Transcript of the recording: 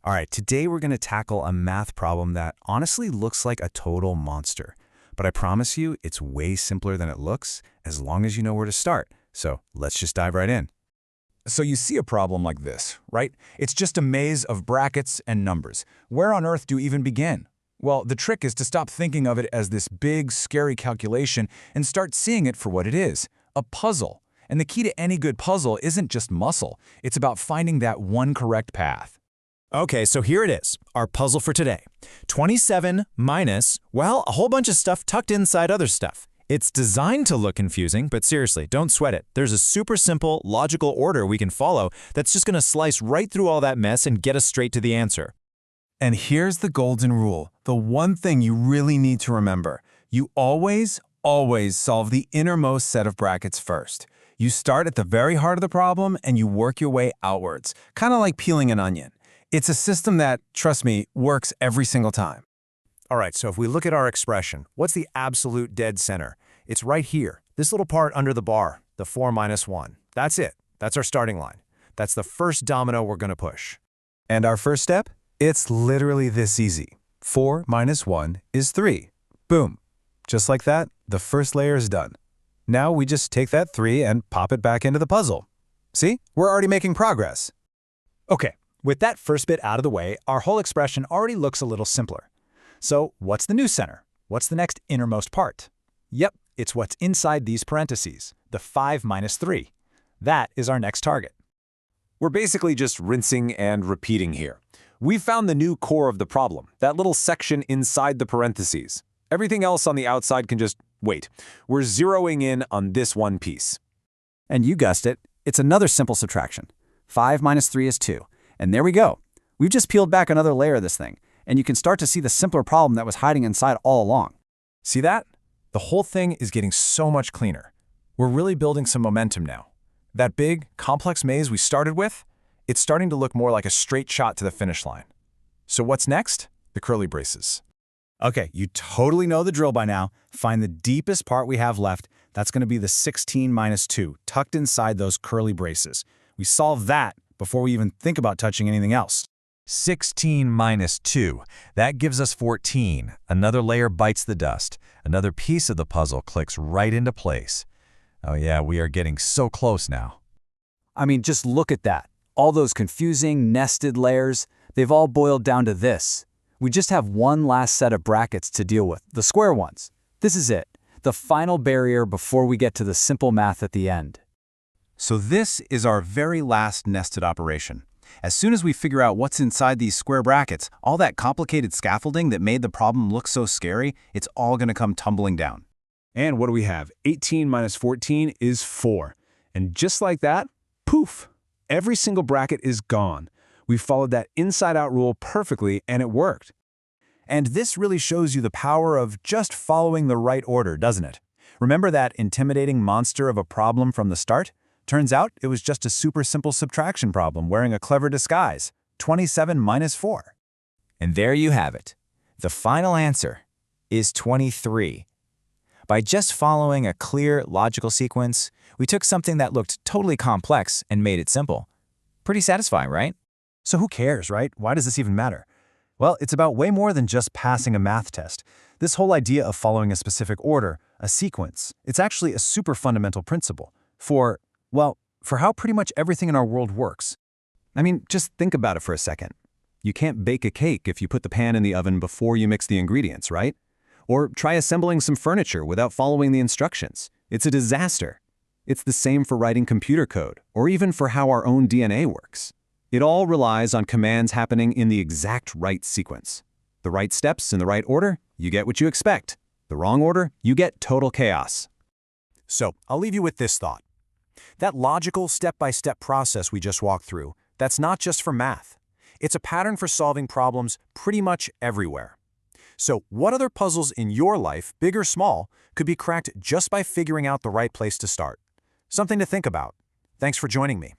All right, today we're going to tackle a math problem that honestly looks like a total monster. But I promise you, it's way simpler than it looks, as long as you know where to start. So let's just dive right in. So you see a problem like this, right? It's just a maze of brackets and numbers. Where on earth do you even begin? Well, the trick is to stop thinking of it as this big, scary calculation and start seeing it for what it is, a puzzle. And the key to any good puzzle isn't just muscle. It's about finding that one correct path. Okay, so here it is, our puzzle for today. 27 minus, well, a whole bunch of stuff tucked inside other stuff. It's designed to look confusing, but seriously, don't sweat it. There's a super simple, logical order we can follow that's just going to slice right through all that mess and get us straight to the answer. And here's the golden rule, the one thing you really need to remember. You always solve the innermost set of brackets first. You start at the very heart of the problem and you work your way outwards, kind of like peeling an onion. It's a system that, trust me, works every single time. All right, so if we look at our expression, what's the absolute dead center? It's right here, this little part under the bar, the 4 minus 1. That's it. That's our starting line. That's the first domino we're going to push. And our first step? It's literally this easy. 4 minus 1 is 3. Boom. Just like that, the first layer is done. Now we just take that 3 and pop it back into the puzzle. See? We're already making progress. Okay, with that first bit out of the way, our whole expression already looks a little simpler. So what's the new center? What's the next innermost part? Yep, it's what's inside these parentheses, the 5 minus 3. That is our next target. We're basically just rinsing and repeating here. We found the new core of the problem, that little section inside the parentheses. Everything else on the outside can just wait. We're zeroing in on this one piece. And you guessed it, it's another simple subtraction. 5 minus 3 is 2. And there we go. We've just peeled back another layer of this thing, and you can start to see the simpler problem that was hiding inside all along. See that? The whole thing is getting so much cleaner. We're really building some momentum now. That big, complex maze we started with, it's starting to look more like a straight shot to the finish line. So what's next? The curly braces. Okay, you totally know the drill by now. Find the deepest part we have left. That's going to be the 16 minus 2, tucked inside those curly braces. We solve that before we even think about touching anything else. 16 minus 2. That gives us 14. Another layer bites the dust. Another piece of the puzzle clicks right into place. Oh yeah, we are getting so close now. I mean, just look at that. All those confusing, nested layers, they've all boiled down to this. We just have one last set of brackets to deal with, the square ones. This is it, the final barrier before we get to the simple math at the end. So this is our very last nested operation. As soon as we figure out what's inside these square brackets, all that complicated scaffolding that made the problem look so scary, it's all going to come tumbling down. And what do we have? 18 minus 14 is 4. And just like that, poof, every single bracket is gone. We followed that inside-out rule perfectly, and it worked. And this really shows you the power of just following the right order, doesn't it? Remember that intimidating monster of a problem from the start? Turns out it was just a super simple subtraction problem wearing a clever disguise, 27 minus 4. And there you have it. The final answer is 23. By just following a clear, logical sequence, we took something that looked totally complex and made it simple. Pretty satisfying, right? So who cares, right? Why does this even matter? Well, it's about way more than just passing a math test. This whole idea of following a specific order, a sequence, it's actually a super fundamental principle for how pretty much everything in our world works. I mean, just think about it for a second. You can't bake a cake if you put the pan in the oven before you mix the ingredients, right? Or try assembling some furniture without following the instructions. It's a disaster. It's the same for writing computer code, or even for how our own DNA works. It all relies on commands happening in the exact right sequence. The right steps in the right order, you get what you expect. The wrong order, you get total chaos. So I'll leave you with this thought. That logical step-by-step process we just walked through, that's not just for math. It's a pattern for solving problems pretty much everywhere. So what other puzzles in your life, big or small, could be cracked just by figuring out the right place to start? Something to think about. Thanks for joining me.